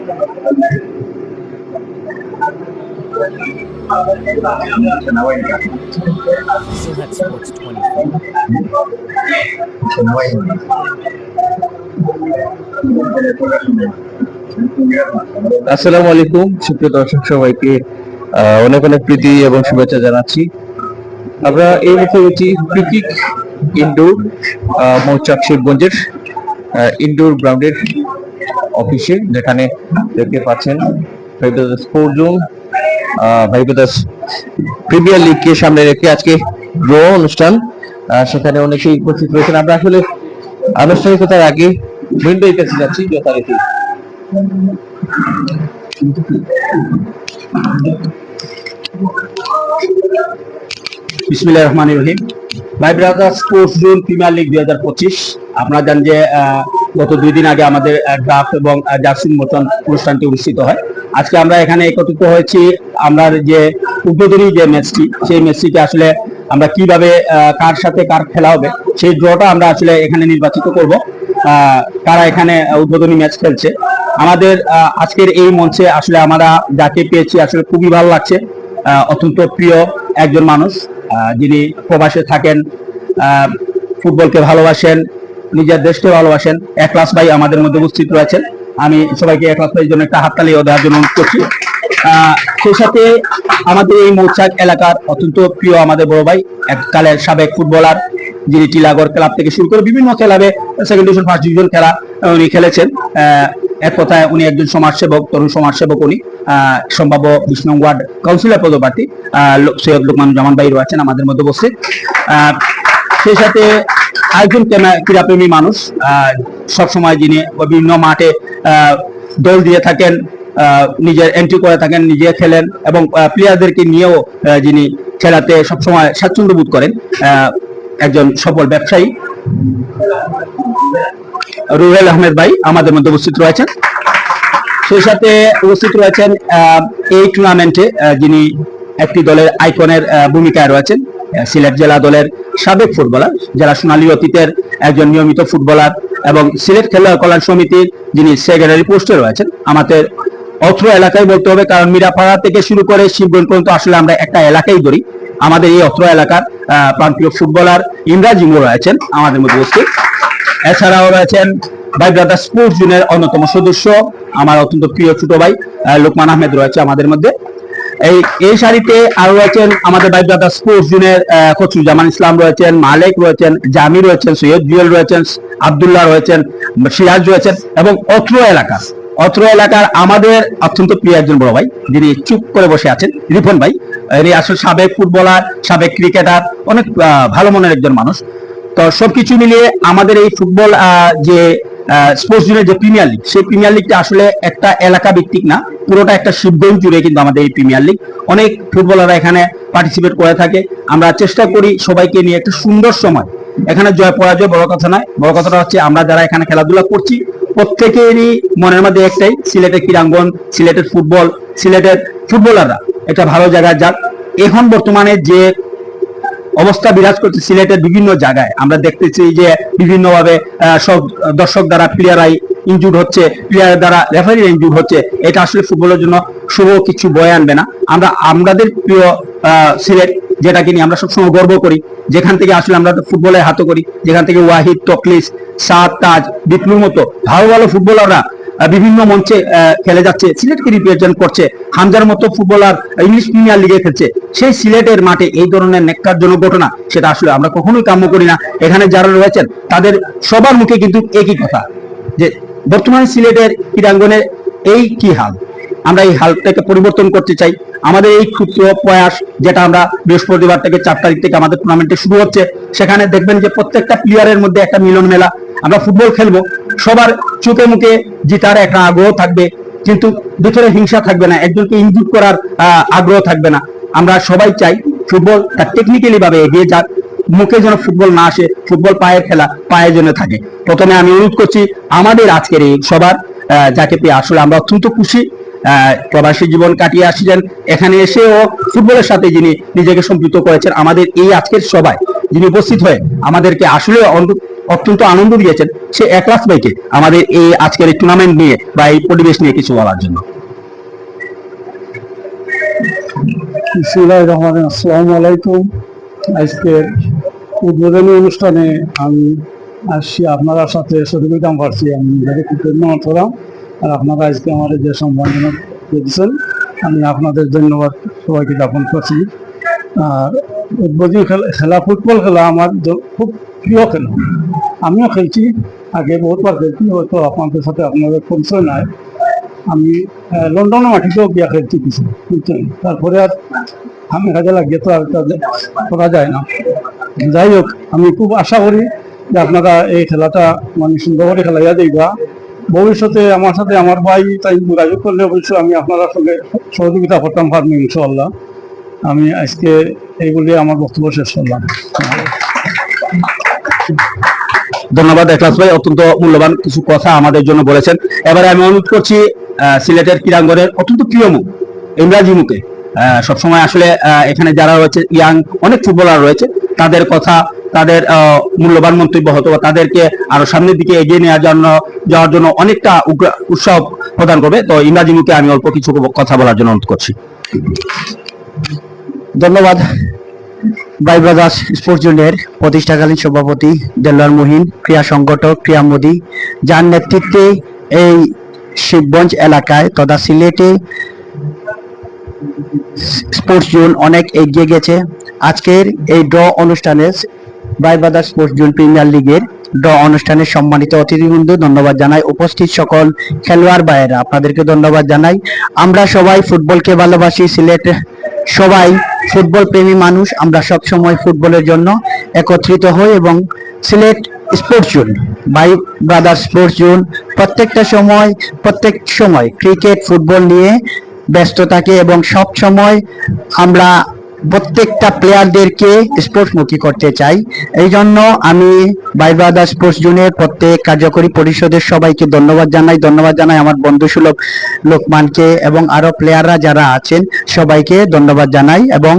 Silhat Sports 24. আসসালামু আলাইকুম সুপ্রিয় দর্শক সবাইকে অনেক অনেক প্রীতি এবং শুভেচ্ছা জানাচ্ছি। আমরা এই মুহূর্তে রয়েছি ক্রিকেট ইনডোর মৌচাক শিবগঞ্জের ইনডোর গ্রাউন্ডের অফিসে, যেখানে দেখতে পাচ্ছেন ভাইব্রাদার্স স্পোর্ট জোন ভাইব্রাদার্স প্রিমিয়ার লিগকে সামনে রেখে আজকে ড্র অনুষ্ঠান, সেখানে অনেকেই উপস্থিত রয়েছেন। আমরা আসলে আনুষ্ঠানিকতার আগে উইন্ডোর কাছে যাচ্ছি যথারীতি। বিসমিল্লাহির রহমানির রহিম। ভাইব্রাদার্স স্পোর্টস জোন প্রিমিয়ার লিগ 2025। আপনারা জানেন যে গত 2 দিন আগে আমাদের ড্রাফট এবং জার্সি উন্মোচন অনুষ্ঠানটি অনুষ্ঠিত হয়। আজকে আমরা এখানে একত্রিত হয়েছি। আমরা যে উদ্বোধনী যে ম্যাচটি, সেই ম্যাচটিকে আসলে আমরা কিভাবে কার সাথে কার খেলা হবে সেই ড্রটা আমরা আসলে এখানে নির্বাচিত করব, কারা এখানে উদ্বোধনী ম্যাচ খেলছে। আমাদের আজকের এই মঞ্চে আসলে আমরা যাকে পেয়েছি আসলে খুবই ভালো লাগছে। অত্যন্ত প্রিয় একজন মানুষ, যিনি প্রবাসে থাকেন, ফুটবলকে ভালোবাসেন, নিজের দেশকে ভালোবাসেন। একলাস ভাই আমাদের মধ্যে উপস্থিত রয়েছেন। আমি সবাইকে একলাস ভাইয়ের জন্য একটা হাততালি দেওয়ার জন্য অনুরোধ করছি। সেই সাথে আমাদের এই মৌচাক এলাকার অত্যন্ত প্রিয় আমাদের বড় ভাই, এককালের সাবেক ফুটবলার, যিনি টিলাগড় ক্লাব থেকে শুরু করে বিভিন্ন ক্লাবে সেকেন্ড ডিভিশন ফার্স্ট ডিভিশন খেলা উনি খেলেছেন। এক কথায় উনি একজন সমাজসেবক, তরুণ সমাজসেবক। উনি সম্ভাব্য 20 নং ওয়ার্ড কাউন্সিলর পদপ্রার্থী সৈয়দ লোকমানুজ্জামান ভাই রয়েছেন আমাদের মধ্যে উপস্থিত। সেই সাথে একজন ক্রীড়াপ্রেমী মানুষ, সবসময় যিনি বিভিন্ন মাঠে দল দিয়ে থাকেন, নিজের এন্ট্রি করে থাকেন, নিজে খেলেন এবং প্লেয়ারদেরকে নিয়েও যিনি খেলাতে সবসময় স্বাচ্ছন্দ্য বোধ করেন, একজন সফল ব্যবসায়ী রুহেল আহমেদ ভাই আমাদের মধ্যে উপস্থিত রয়েছেন। সেই সাথে উপস্থিত রয়েছেন এই টুর্নামেন্টে যিনি একটি দলের আইকনের ভূমিকায় রয়েছেন, সিলেট জেলা দলের সাবেক ফুটবলার, জেলা সোনালী অতীতের একজন নিয়মিত ফুটবলার এবং সিলেট খেলোয়াড় কল্যাণ সমিতির যিনি সেক্রেটারি পোস্টে রয়েছেন। আমাদের অত্র এলাকায় বলতে হবে, কারণ মিরাপাড়া থেকে শুরু করে শিবগঞ্জ পর্যন্ত আসলে আমরা একটা এলাকাই ধরি। আমাদের এই অত্র এলাকার প্রান্তীয় ফুটবলার ইমরাজ ইমো রয়েছেন আমাদের মধ্যে উপস্থিত। এছাড়াও রয়েছেন ভাইব্রাদার্স স্পোর্টস জোনের অন্যতম সদস্য আমার অত্যন্ত প্রিয় ছোট ভাই লোকমান আহমেদ রয়েছে আমাদের মধ্যে। এই সারিতে আরো রয়েছেন আমাদের ভাইব্রাদার্স স্পোর্টস জোনের খসরুজ্জামান ইসলাম রয়েছেন, মালিক রয়েছেন, জামি রয়েছেন, সৈয়দ জুয়েল রয়েছেন, আব্দুল্লাহ রয়েছেন, সিরাজ রয়েছেন এবং অত্র এলাকার আমাদের অত্যন্ত প্রিয় একজন বড় ভাই, যিনি চুপ করে বসে আছেন, রিপন ভাই। ইনি আসলে সাবেক ফুটবলার, সাবেক ক্রিকেটার, অনেক ভালো মনের একজন মানুষ। তো সবকিছু মিলিয়ে আমাদের এই ফুটবল যে স্পোর্টস জোনের যে প্রিমিয়ার লিগ, সেই প্রিমিয়ার লিগটা আসলে একটা এলাকা ভিত্তিক না, পুরোটা একটা শিবগঞ্জ জুড়ে কিন্তু আমাদের এই প্রিমিয়ার লিগ। অনেক ফুটবলাররা এখানে পার্টিসিপেট করে থাকে। আমরা চেষ্টা করি সবাইকে নিয়ে একটা সুন্দর সময়। এখানে জয় পরাজয় বড় কথা নয়, বড় কথাটা হচ্ছে আমরা যারা এখানে খেলাধুলা করছি প্রত্যেকেরই মনের মধ্যে একটাই, সিলেটের ক্রীড়াঙ্গন, সিলেটের ফুটবল, সিলেটের ফুটবলাররা একটা ভালো জায়গায় যাক। এখন বর্তমানে যে অবস্থা বিরাজ করছে সিলেটের বিভিন্ন জায়গায়, আমরা দেখতেছি যে বিভিন্নভাবে সব দর্শক দ্বারা প্লেয়ারাই ইনজুর হচ্ছে, প্লেয়ার দ্বারা রেফারি ইনজুর হচ্ছে। এটা আসলে ফুটবলের জন্য শুভ কিছু বয়ে আনবে না। আমরা আমাদের প্রিয় সিলেট, যেটাকে নিয়ে আমরা সবসময় গর্ব করি, যেখান থেকে আসলে আমরা ফুটবলের হাতে করি, যেখান থেকে ওয়াহিদ, তকলিস, সাদ, তাজ, বিপ্লুর মতো ভালো ভালো ফুটবলাররা বিভিন্ন মঞ্চে খেলে যাচ্ছে, সিলেটকে রিপ্রেজেন্ট করছে। হামজার মতো ফুটবলার ইংলিশ প্রিমিয়ার লিগে খেলছে। সেই সিলেটের মাঠে এই ধরনের নেককারজনক ঘটনা, সেটা আসলে আমরা কখনোই কাম্য করি না। এখানে যারা রয়েছেন তাদের সবার মুখে কিন্তু একই কথা, যে বর্তমানে সিলেটের ক্রীড়াঙ্গনের এই কি হাল, আমরা এই হালটাকে পরিবর্তন করতে চাই। আমাদের এই ক্ষুদ্র প্রয়াস, যেটা আমরা বৃহস্পতিবার থেকে 4 তারিখ থেকে আমাদের টুর্নামেন্টে শুরু হচ্ছে, সেখানে দেখবেন যে প্রত্যেকটা প্লেয়ারের মধ্যে একটা মিলন মেলা। আমরা ফুটবল খেলবো, সবার চোখে মুখে জিতার একটা আগ্রহ থাকবে, কিন্তু ভিতরে হিংসা থাকবে না, একজনকে ইনজুর করার আগ্রহ থাকবে না। আমরা সবাই চাই ফুটবল তার টেকনিক্যালি ভাবে এগিয়ে যাক, মুখে যেন ফুটবল না আসে, ফুটবল পায়ের খেলা, পায়ের জন্য থাকে। প্রথমে আমি অনুরোধ করছি আমাদের আজকের এই সবার, যাকে পেয়ে আসলে আমরা অত্যন্ত খুশি। প্রবাসী জীবন কাটিয়ে আসছেন, এখানে এসেও ফুটবলের সাথে যিনি নিজেকে সম্পৃক্ত করেছেন, আমাদের এই আজকের সবাই যিনি উপস্থিত হয়ে আমাদেরকে আসলে অত্যন্ত আনন্দ দিয়েছেন সে একলাস ভাইকে আমাদের এই আজকের এই টুর্নামেন্ট নিয়ে বা এই পরিবেশ নিয়ে কিছু বলার জন্য। বিসমিল্লাহির রহমানির রহিম। আসসালামু আলাইকুম। আজকের উদ্বোধনী অনুষ্ঠানে আমি আসছি, আপনারা সাথে সহযোগিতা পারছি, আমি very খুব ধন্যবাদ করলাম। আর আপনারা আজকে আমাদের যে সম্মানজনক দিয়েছেন, আমি আপনাদের ধন্যবাদ সবাইকে জ্ঞাপন করছি। আর উদ্বোধনী খেলা ফুটবল খেলা আমার খুব প্রিয় খেলা। আমিও খেলছি, আগে বহুতবার খেলছি, হয়তো আপনাদের সাথে আপনাদের পরিচয় নাই। আমি লন্ডনের মাটিতেও গিয়া খেলছি কিছু, বুঝছেন। তারপরে আর আমি কাজে লাগিয়ে তো আর করা যায় না। যাই হোক, আমি খুব আশা করি যে আপনারা এই খেলাটা মানে সুন্দর করে খেলাইয়া দিবা। ভবিষ্যতে আমার সাথে আমার ভাই তাই যোগাযোগ করলে অবশ্যই আমি আপনার সঙ্গে সহযোগিতা করতাম পারবো ইনশাআল্লাহ। আমি আজকে এইগুলি আমার বক্তব্য শেষ করলাম। ধন্যবাদ একলাস ভাই, অত্যন্ত মূল্যবান কিছু কথা আমাদের জন্য বলেছেন। এবারে আমি অনুরোধ করছি সিলেটের ক্রীড়াঙ্গনের অত্যন্ত প্রিয় মুখ ইমরাজি মুখে, সবসময় আসলে এখানে যারা রয়েছে ইয়াং অনেক ফুটবলার রয়েছে, তাদের কথা, তাদের মূল্যবান মন্তব্য হতো তাদেরকে আরো সামনের দিকে এগিয়ে নিয়ে যাওয়ার জন্য অনেকটা উৎসাহ প্রদান করবে। তো ইমরাজি মুখে আমি অল্প কিছু কথা বলার জন্য অনুরোধ করছি। ধন্যবাদ। ভাই ব্রাদার্স স্পোর্টস ইউনিয়নের প্রতিষ্ঠাকালীন সভাপতি দেলোয়ার মুহিন, ক্রীড়া সংগঠক ক্রীড়া মোদী, যার নেতৃত্বে এই শিবগঞ্জ এলাকায় তথা সিলেটে স্পোর্টস জোন অনেক এগিয়ে গেছে। আজকের এই ড্র অনুষ্ঠানে ভাই ব্রাদার্স স্পোর্টস জোন প্রিমিয়ার লিগের ড্র অনুষ্ঠানে সম্মানিত অতিথিবৃন্দ ধন্যবাদ জানাই। উপস্থিত সকল খেলোয়াড় ভাইয়েরা আপনাদেরকে ধন্যবাদ জানাই। আমরা সবাই ফুটবলকে ভালোবাসি, সিলেট সবাই ফুটবল প্রেমী মানুষ, আমরা সব সময় ফুটবলের জন্য একত্রিত হই এবং সিলেট স্পোর্টস জোন ভাই ব্রাদার্স স্পোর্টস জোন প্রত্যেক সময় ক্রিকেট ফুটবল নিয়ে ব্যস্ত থাকে এবং সব সময় আমরা প্রত্যেকটা প্লেয়ারদেরকে স্পোর্টসমুখী করতে চাই। এই জন্য আমি ভাই ব্রাদার্স স্পোর্টস জোনের প্রত্যেক কার্যকরী পরিষদের সবাইকে ধন্যবাদ জানাই আমার বন্ধু সুলভ লোকমানকে এবং আরো প্লেয়াররা যারা আছেন সবাইকে ধন্যবাদ জানাই এবং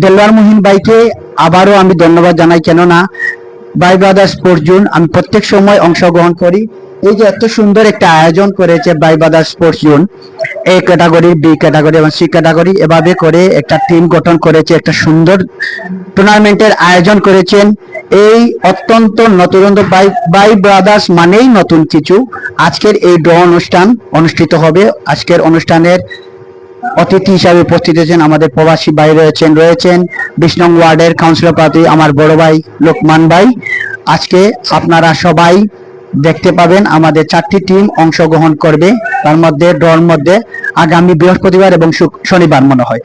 দেলোয়ার মুহিন ভাইকে আবারও আমি ধন্যবাদ জানাই। কেননা ভাই ব্রাদার্স স্পোর্টস জোন আমি প্রত্যেক সময় অংশগ্রহণ করি। এই যে এত সুন্দর একটা আয়োজন করেছে ভাই brothers sports zone, A category, B category এবং সি ক্যাটাগরি, এভাবে করে একটা টিম গঠন করেছে, একটা সুন্দর টুর্নামেন্টের আয়োজন করেছেন। এই অত্যন্ত নতুন ভাই ব্রাদার্স মানেই নতুন কিছু। আজকের এই ড্র অনুষ্ঠান অনুষ্ঠিত হবে। আজকের অনুষ্ঠানের অতিথি হিসাবে উপস্থিত হয়েছেন আমাদের প্রবাসী ভাই রয়েছেন 20 নং ওয়ার্ডের কাউন্সিলর প্রার্থী আমার বড় ভাই লোকমান ভাই। আজকে আপনারা সবাই দেখতে পাবেন আমাদের 4টি টিম অংশগ্রহণ করবে, তার মধ্যে ড্রর মধ্যে আগামী বৃহস্পতিবার এবং শনিবার মনে হয়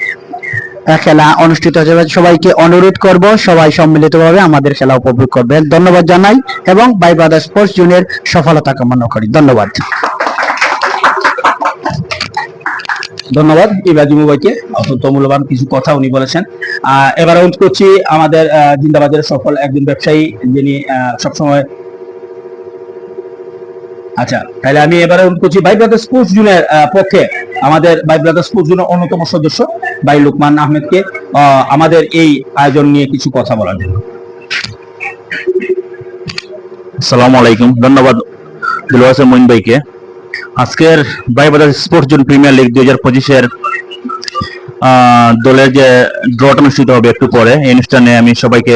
খেলা অনুষ্ঠিত হবে। সবাইকে অনুরোধ করব সবাই সম্মিলিতভাবে আমাদের খেলা উপভোগ করবেন। ধন্যবাদ জানাই এবং ভাই ব্রাদার্স স্পোর্টস জোনের সফলতা কামনা করি। ধন্যবাদ। ধন্যবাদ ইমরাজি ভাইকে, অত্যন্ত মূল্যবান কিছু কথা উনি বলেছেন। এবার অনুরোধ করছি আমাদের জিন্দাবাদের সফল একজন ব্যবসায়ী, যিনি সবসময় আচ্ছা, তাহলে আমি এবারে অনুরোধ করছি ভাই ব্রাদার্স স্পোর্টস জোনের পক্ষে আমাদের ভাই ব্রাদার্স স্পোর্টস জোনের অন্যতম সদস্য ভাই লোকমান আহমেদকে আমাদের এই আয়োজন নিয়ে কিছু কথা বলার জন্য। আসসালামু আলাইকুম। ধন্যবাদ দিলওয়ার মঈন ভাইকে। আজকের ভাই brothers sports zone premier league 2025-এর দলের যে ড্রটা অনুষ্ঠিত হবে একটু পরে, এই অনুষ্ঠানে আমি সবাইকে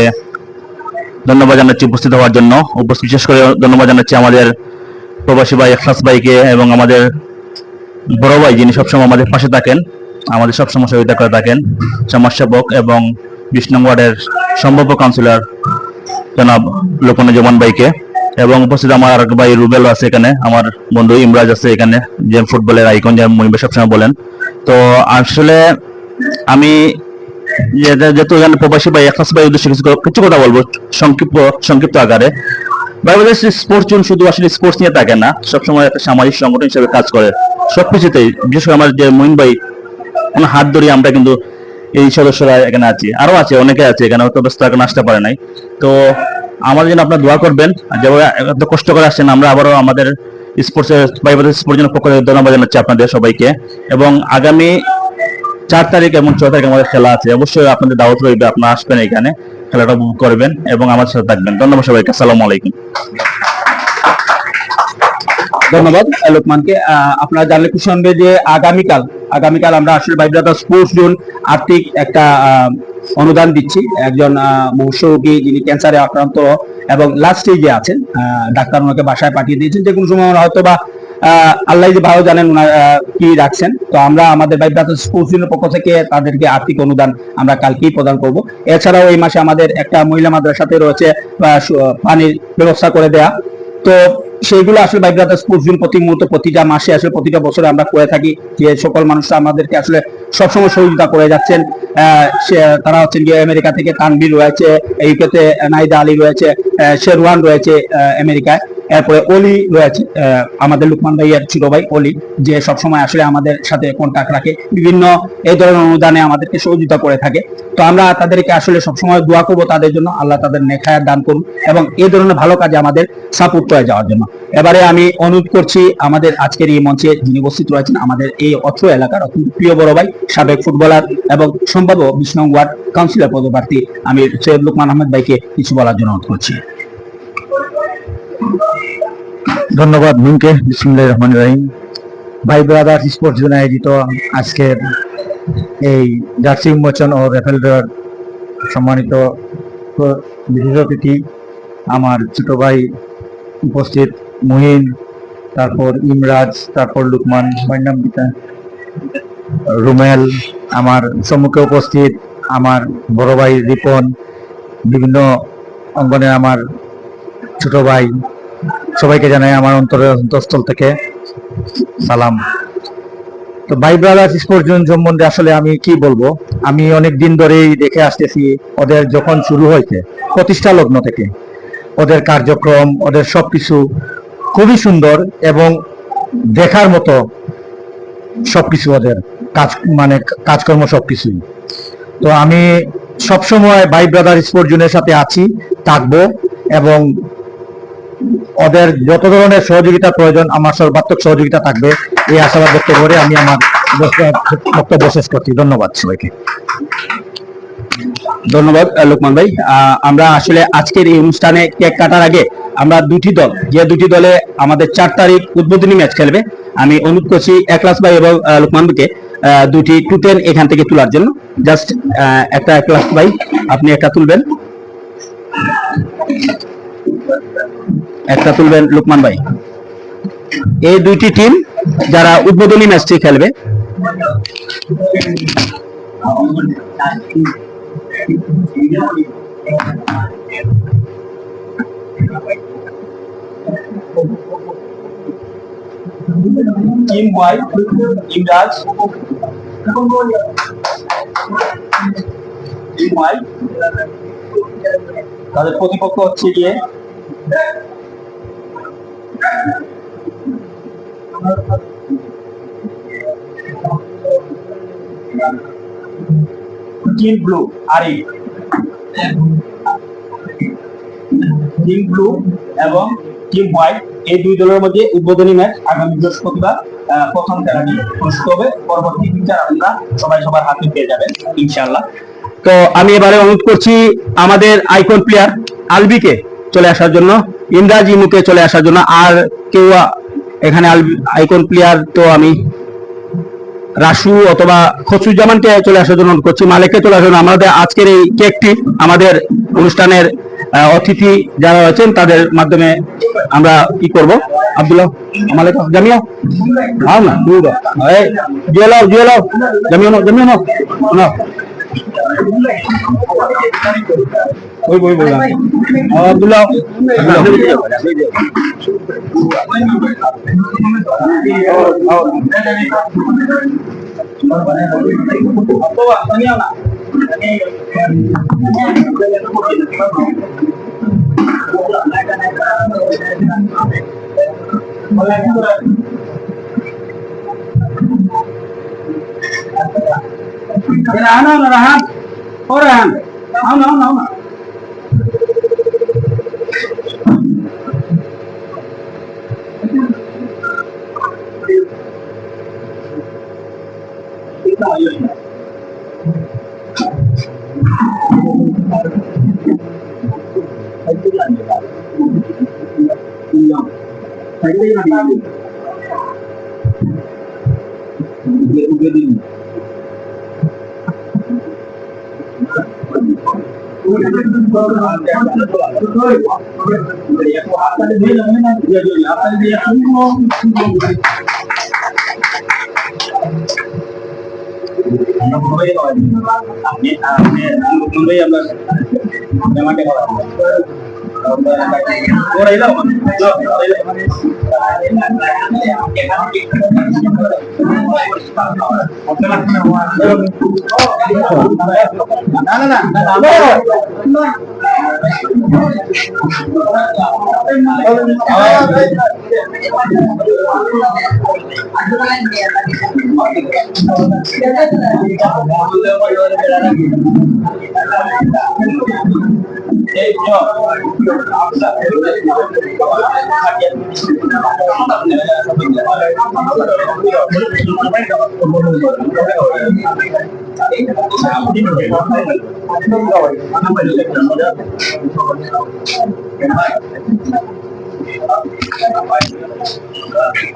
ধন্যবাদ জানাচ্ছি উপস্থিত হওয়ার জন্য। বিশেষ করে ধন্যবাদ জানাচ্ছি আমাদের প্রবাসী ভাই একলাস ভাইকে এবং আমাদের বড় ভাই, যিনি সবসময় আমাদের পাশে থাকেন, আমাদের সবসময় সহযোগিতা করে থাকেন, সমাজসেবক এবং 20 নং ওয়ার্ডের সম্ভাব্য কাউন্সিলর জনাব লোকমান ভাইকে, এবং উপস্থিত আমার আর ভাই রুবেল আছে এখানে, আমার বন্ধু ইমরাজ আছে এখানে, যে ফুটবলের আইকন, যে মনির ভাই সবসময় বলেন। তো আসলে আমি যেহেতু এখানে প্রবাসী ভাই একলাস ভাই উদ্দেশ্যে কিছু কথা বলবো সংক্ষিপ্ত আকারে। ভাই ব্রাদার্স স্পোর্টস জোন শুধু আসলে স্পোর্টস নিয়ে থাকে না, সবসময় একটা সামাজিক সংগঠন হিসেবে কাজ করে সবকিছুতেই। বিশেষ করে আমার যে মঈন ভাই, ওনার হাত ধরে আমরা কিন্তু এই সদস্যরা এখানে আছি, আরো আছে, অনেকে আছে এখানে, হয়তো ব্যস্ত এখন আসতে পারে নাই। তো আমাদের জন্য আপনারা দোয়া করবেন, যেভাবে এত কষ্ট করে আসছেন। আমরা আবারও আমাদের স্পোর্টসের ভাই ব্রাদার্স স্পোর্টস জোনের পক্ষ থেকে ধন্যবাদ জানাচ্ছি আপনাদের সবাইকে। এবং আগামী 4 তারিখ এবং 6 তারিখ আমাদের খেলা আছে, অবশ্যই আপনাদের দাওয়াত রইবে, আপনারা আসবেন এখানে। খেলাটা উপভোগ করবেন এবং আমার সাথে থাকবেন। ধন্যবাদ সবাইকে। আসসালামু আলাইকুম। ধন্যবাদ লোকমানকে। আপনারা জানলে খুশি হবেন যে আগামীকাল আমরা আসলে ভাই ব্রাদার স্পোর্টস জোন আর্থিক একটা অনুদান দিচ্ছি একজন মুমূর্ষু রোগী যিনি ক্যান্সারে আক্রান্ত এবং লাস্ট স্টেজে আছেন। ডাক্তার ওনাকে বাসায় পাঠিয়ে দিয়েছেন, যে কোনো সময় হয়তো বা আল্লাহ যে ভালো জানেন ওনার কি রাখছেন। তো আমরা আমাদের ভাই ব্রাদার স্পোর্টস জোনের পক্ষ থেকে তাদেরকে আর্থিক অনুদান আমরা কালকেই প্রদান করব। এছাড়াও এই মাসে আমাদের একটা মহিলা মাদ্রাসাতে রয়েছে পানির ব্যবস্থা করে দেয়া। তো সেইগুলো আসলে ভাই ব্রাদার স্পোর্টস জোন প্রতি মুহূর্তে প্রতিটা মাসে আসলে প্রতিটা বছরে আমরা করে থাকি, যে সকল মানুষরা আমাদেরকে আসলে সবসময় সহযোগিতা করে যাচ্ছেন। তারা হচ্ছেন গিয়ে আমেরিকা থেকে তানভীর রয়েছে, ইউকেতে নাইদা আলী রয়েছে, শেরওয়ান রয়েছে আমেরিকায়, এরপরে অলি রয়েছে আমাদের লুকমান ভাইয়ের ছোট ভাই অলি, যে সবসময় আসলে আমাদের সাথে কন্ট্যাক্ট রাখে, বিভিন্ন এই ধরনের অনুদানে আমাদেরকে সহযোগিতা করে থাকে। তো আমরা তাদেরকে আসলে সবসময় দোয়া করবো তাদের জন্য, আল্লাহ তাদের নেক হায়াত দান করুন এবং এই ধরনের ভালো কাজে আমাদের সাপোর্ট করে যাওয়ার জন্য। এবারে আমি অনুরোধ করছি আমাদের আজকের এই মঞ্চে যিনি উপস্থিত রয়েছেন, আমাদের এই অত্র এলাকার অত্যন্ত প্রিয় বড় ভাই, সাবেক ফুটবলার এবং সম্ভাব্য 20 নং ওয়ার্ড কাউন্সিলর পদপ্রার্থী আমি সৈয়দ লুকমান আহমেদ ভাইকে কিছু বলার জন্য অনুরোধ করছি। ধন্যবাদ মিমকে। বিসমিল্লাহির রহমানির রহিম। ভাই ব্রাদার স্পোর্টস জোন আয়োজিত আজকের এই জার্সি উন্মোচন ও রেফেল ড্রয়ের সম্মানিত বিশেষ অতিথি আমার ছোট ভাই উপস্থিত, মুহিন, তারপর ইমরাজ, তারপর লুকমান, মাইনাম্বিতা, রুমেল, আমার সম্মুখে উপস্থিত আমার বড় ভাই রিপন, বিভিন্ন অঙ্গনে আমার ছোট ভাই, সবাইকে জানাই আমার অন্তঃস্থল থেকে সালাম। তো ভাই ব্রাদার স্পোর্টস জোন সম্বন্ধে আসলে আমি কি বলবো, আমি অনেক দিন ধরেই দেখে আসতেছি ওদের যখন শুরু হয়েছে প্রতিষ্ঠা লগ্ন থেকে ওদের কার্যক্রম, ওদের সবকিছু খুবই সুন্দর এবং দেখার মতো সবকিছু, ওদের কাজ মানে কাজকর্ম সবকিছুই। তো আমি সবসময় ভাই ব্রাদার স্পোর্টস জোনের সাথে আছি, থাকবো এবং ওদের যত ধরনের সহযোগিতা প্রয়োজন আমার সর্বাত্মক সহযোগিতা থাকবে, এই আশাবাদ ব্যক্ত করে আমি আমার বক্তব্য শেষ করছি। ধন্যবাদ সবাইকে। ধন্যবাদ লোকমান ভাই। আমরা আসলে আজকের এই অনুষ্ঠানে কেক কাটার আগে আমরা দুটি দলে আমাদের 4 তারিখ উদ্বোধনী ম্যাচ খেলবে, আমি অনুরোধ করছি একলাস ভাই এবং লোকমান ভাইকে দুটি 210 এখান থেকে তোলার জন্য। জাস্ট একটা একলাস ভাই আপনি একটা তুলবেন, একটা তুলবেন লোকমান ভাই। এই দুইটি টিম যারা উদ্বোধনী ম্যাচটি খেলবে, team Y Imraj, team Y তাদের প্রতিপক্ষ হচ্ছে গিয়ে team blue Arif, team blue এবং টিম হোয়াইট, এই দুই দলের মধ্যে উদ্বোধনী ম্যাচ আগামী বৃহস্পতিবার প্রথম খেলাটি অনুষ্ঠিত হবে। পরবর্তী ফিচার আপনারা সবাই সবার হাতে পেয়ে যাবেন ইনশাআল্লাহ। তো আমি এবারে অনুরোধ করছি আমাদের আইকন প্লেয়ার আলবিকে চলে আসার জন্য, ইমরাজ ইমুকে চলে আসার জন্য। আর কেউ এখানে আইকন প্লেয়ার তো আমি রাসু অথবা খসরুজ্জামানকে চলে আসার জন্য অনুরোধ করছি, মালিককে চলে আসার জন্য। আমাদের আজকের এই কেকটি আমাদের অনুষ্ঠানের অতিথি যারা রয়েছেন তাদের মাধ্যমে আমরা কি করব। আব্দুল্লাহ মালিক জামিয়া আও না দুটো এই জিয়ালাও জামিয়া না ওই বললাম আব্দুল্লাহ রাহান ও রাহান আও না